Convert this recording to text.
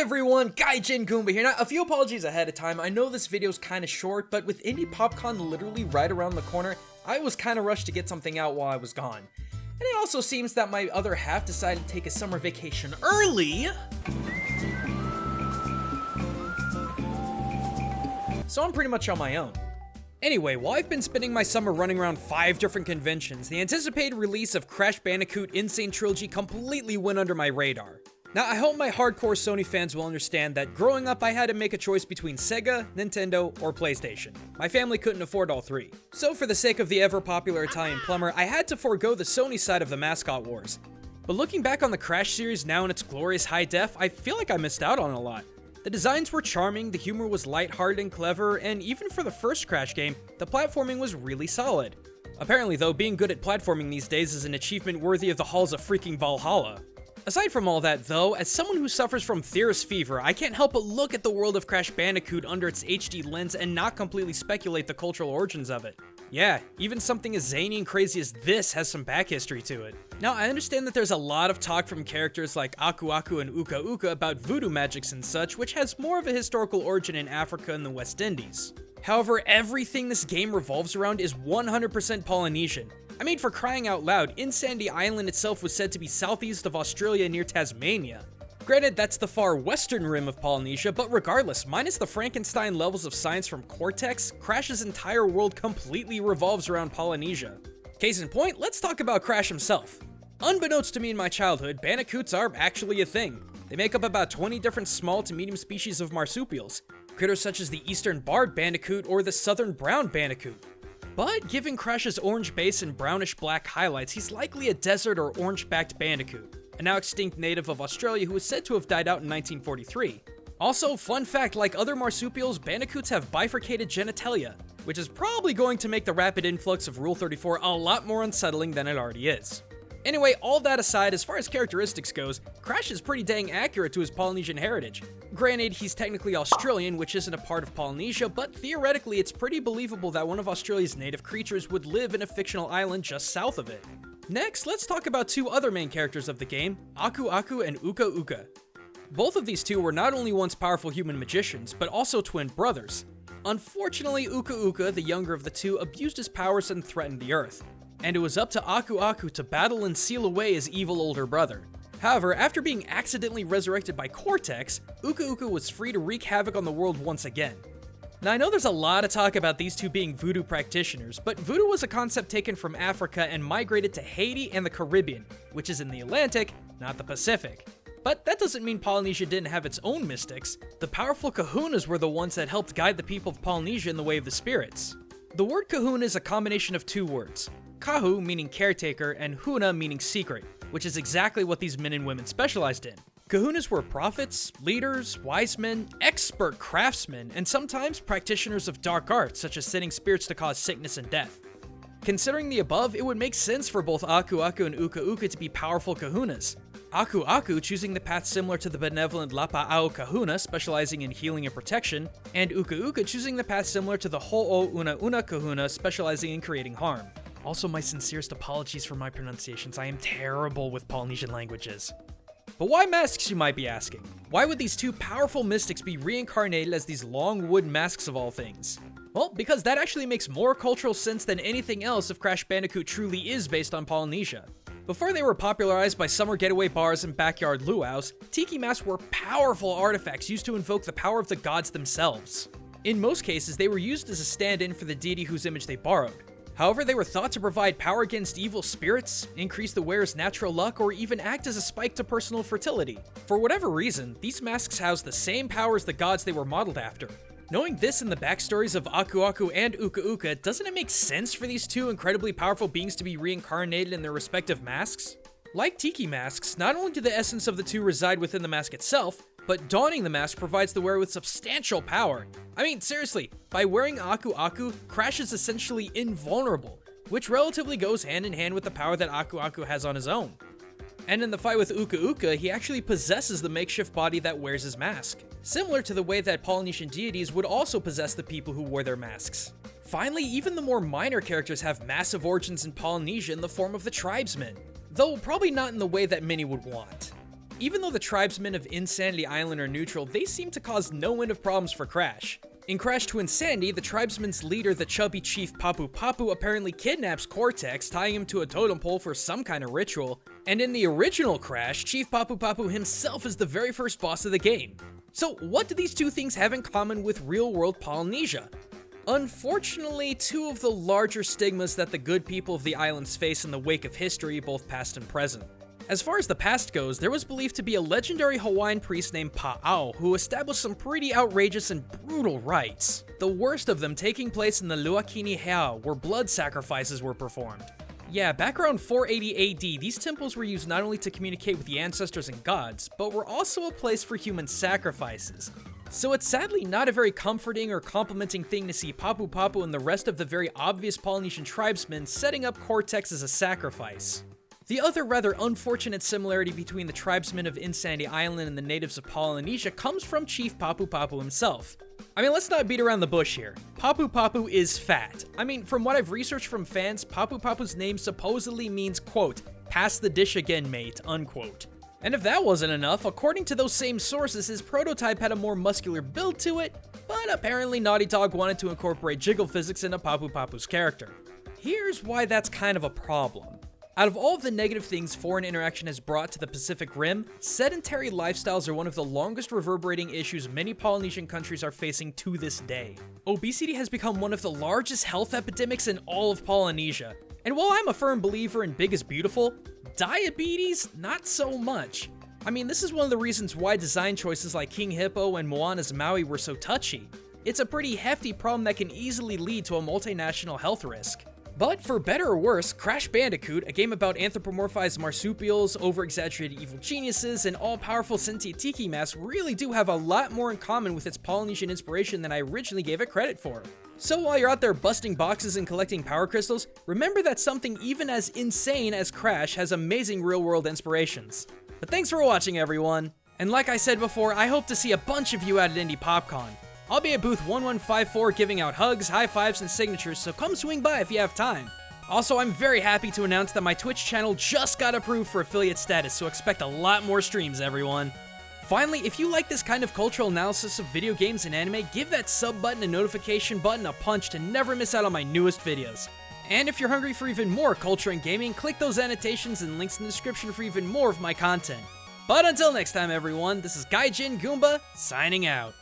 everyone, Gaijin Goombah here. Now, a few apologies ahead of time. I know this video's kinda short, but with Indie PopCon literally right around the corner, I was kinda rushed to get something out while I was gone. And it also seems that my other half decided to take a summer vacation early, so I'm pretty much on my own. Anyway, while I've been spending my summer running around 5 different conventions, the anticipated release of Crash Bandicoot N Sane Trilogy completely went under my radar. Now, I hope my hardcore Sony fans will understand that growing up I had to make a choice between Sega, Nintendo, or PlayStation. My family couldn't afford all 3. So for the sake of the ever-popular Italian plumber, I had to forego the Sony side of the mascot wars. But looking back on the Crash series now in its glorious high def, I feel like I missed out on a lot. The designs were charming, the humor was lighthearted and clever, and even for the first Crash game, the platforming was really solid. Apparently though, being good at platforming these days is an achievement worthy of the halls of freaking Valhalla. Aside from all that though, as someone who suffers from theorist fever, I can't help but look at the world of Crash Bandicoot under its HD lens and not completely speculate the cultural origins of it. Yeah, even something as zany and crazy as this has some back history to it. Now, I understand that there's a lot of talk from characters like Aku and Uka Uka about voodoo magics and such, which has more of a historical origin in Africa and the West Indies. However, everything this game revolves around is 100% Polynesian. I mean, for crying out loud, N Sane-ly Island itself was said to be southeast of Australia near Tasmania. Granted, that's the far western rim of Polynesia, but regardless, minus the Frankenstein levels of science from Cortex, Crash's entire world completely revolves around Polynesia. Case in point, let's talk about Crash himself. Unbeknownst to me in my childhood, Bandicoots are actually a thing. They make up about 20 different small to medium species of marsupials, critters such as the eastern barred bandicoot or the southern brown bandicoot. But given Crash's orange base and brownish black highlights, he's likely a desert or orange-backed bandicoot, a now extinct native of Australia who is said to have died out in 1943. Also, fun fact, like other marsupials, bandicoots have bifurcated genitalia, which is probably going to make the rapid influx of Rule 34 a lot more unsettling than it already is. Anyway, all that aside, as far as characteristics goes, Crash is pretty dang accurate to his Polynesian heritage. Granted, he's technically Australian, which isn't a part of Polynesia, but theoretically it's pretty believable that one of Australia's native creatures would live in a fictional island just south of it. Next, let's talk about 2 other main characters of the game, Aku and Uka Uka. Both of these two were not only once powerful human magicians, but also twin brothers. Unfortunately, Uka Uka, the younger of the two, abused his powers and threatened the Earth, and it was up to Aku to battle and seal away his evil older brother. However, after being accidentally resurrected by Cortex, Uka Uka was free to wreak havoc on the world once again. Now, I know there's a lot of talk about these two being voodoo practitioners, but voodoo was a concept taken from Africa and migrated to Haiti and the Caribbean, which is in the Atlantic, not the Pacific. But that doesn't mean Polynesia didn't have its own mystics. The powerful kahunas were the ones that helped guide the people of Polynesia in the way of the spirits. The word kahuna is a combination of 2 words. Kahu meaning caretaker and huna meaning secret, which is exactly what these men and women specialized in. Kahunas were prophets, leaders, wise men, expert craftsmen, and sometimes practitioners of dark arts such as sending spirits to cause sickness and death. Considering the above, it would make sense for both Aku and Uka Uka to be powerful kahunas. Aku choosing the path similar to the benevolent Lapa'au kahuna specializing in healing and protection, and Uka Uka choosing the path similar to the Ho'o Una kahuna specializing in creating harm. Also, my sincerest apologies for my pronunciations, I am terrible with Polynesian languages. But why masks, you might be asking? Why would these 2 powerful mystics be reincarnated as these long wood masks of all things? Well, because that actually makes more cultural sense than anything else if Crash Bandicoot truly is based on Polynesia. Before they were popularized by summer getaway bars and backyard luau's, Tiki masks were powerful artifacts used to invoke the power of the gods themselves. In most cases, they were used as a stand-in for the deity whose image they borrowed. However, they were thought to provide power against evil spirits, increase the wearer's natural luck, or even act as a spike to personal fertility. For whatever reason, these masks house the same power as the gods they were modeled after. Knowing this in the backstories of Aku and Uka Uka, doesn't it make sense for these 2 incredibly powerful beings to be reincarnated in their respective masks? Like Tiki masks, not only do the essence of the 2 reside within the mask itself, but donning the mask provides the wearer with substantial power. I mean, seriously, by wearing Aku, Crash is essentially invulnerable, which relatively goes hand in hand with the power that Aku has on his own. And in the fight with Uka Uka, he actually possesses the makeshift body that wears his mask, similar to the way that Polynesian deities would also possess the people who wore their masks. Finally, even the more minor characters have massive origins in Polynesia in the form of the Tribesmen, though probably not in the way that many would want. Even though the tribesmen of N Sane-ly Island are neutral, they seem to cause no end of problems for Crash. In Crash to Insanity, the tribesmen's leader, the chubby chief Papu Papu, apparently kidnaps Cortex, tying him to a totem pole for some kind of ritual. And in the original Crash, Chief Papu Papu himself is the very first boss of the game. So what do these two things have in common with real-world Polynesia? Unfortunately, two of the larger stigmas that the good people of the islands face in the wake of history, both past and present. As far as the past goes, there was believed to be a legendary Hawaiian priest named Pa'ao who established some pretty outrageous and brutal rites, the worst of them taking place in the Luakini Heao, where blood sacrifices were performed. Yeah, back around 480 AD, these temples were used not only to communicate with the ancestors and gods, but were also a place for human sacrifices. So it's sadly not a very comforting or complimenting thing to see Papu Papu and the rest of the very obvious Polynesian tribesmen setting up Cortex as a sacrifice. The other rather unfortunate similarity between the tribesmen of N Sane-ly Island and the natives of Polynesia comes from Chief Papu Papu himself. I mean, let's not beat around the bush here. Papu Papu is fat. I mean, from what I've researched from fans, Papu Papu's name supposedly means, quote, "pass the dish again, mate," unquote. And if that wasn't enough, according to those same sources, his prototype had a more muscular build to it, but apparently Naughty Dog wanted to incorporate jiggle physics into Papu Papu's character. Here's why that's kind of a problem. Out of all of the negative things foreign interaction has brought to the Pacific Rim, sedentary lifestyles are one of the longest reverberating issues many Polynesian countries are facing to this day. Obesity has become one of the largest health epidemics in all of Polynesia. And while I'm a firm believer in big is beautiful, diabetes, not so much. I mean, this is one of the reasons why design choices like King Hippo and Moana's Maui were so touchy. It's a pretty hefty problem that can easily lead to a multinational health risk. But for better or worse, Crash Bandicoot, a game about anthropomorphized marsupials, over-exaggerated evil geniuses, and all-powerful sentient Tiki masks really do have a lot more in common with its Polynesian inspiration than I originally gave it credit for. So while you're out there busting boxes and collecting power crystals, remember that something even as insane as Crash has amazing real-world inspirations. But thanks for watching, everyone! And like I said before, I hope to see a bunch of you out at Indie PopCon. I'll be at booth 1154 giving out hugs, high fives, and signatures, so come swing by if you have time. Also, I'm very happy to announce that my Twitch channel just got approved for affiliate status, so expect a lot more streams, everyone. Finally, if you like this kind of cultural analysis of video games and anime, give that sub button and notification button a punch to never miss out on my newest videos. And if you're hungry for even more culture and gaming, click those annotations and links in the description for even more of my content. But until next time, everyone, this is Gaijin Goombah, signing out.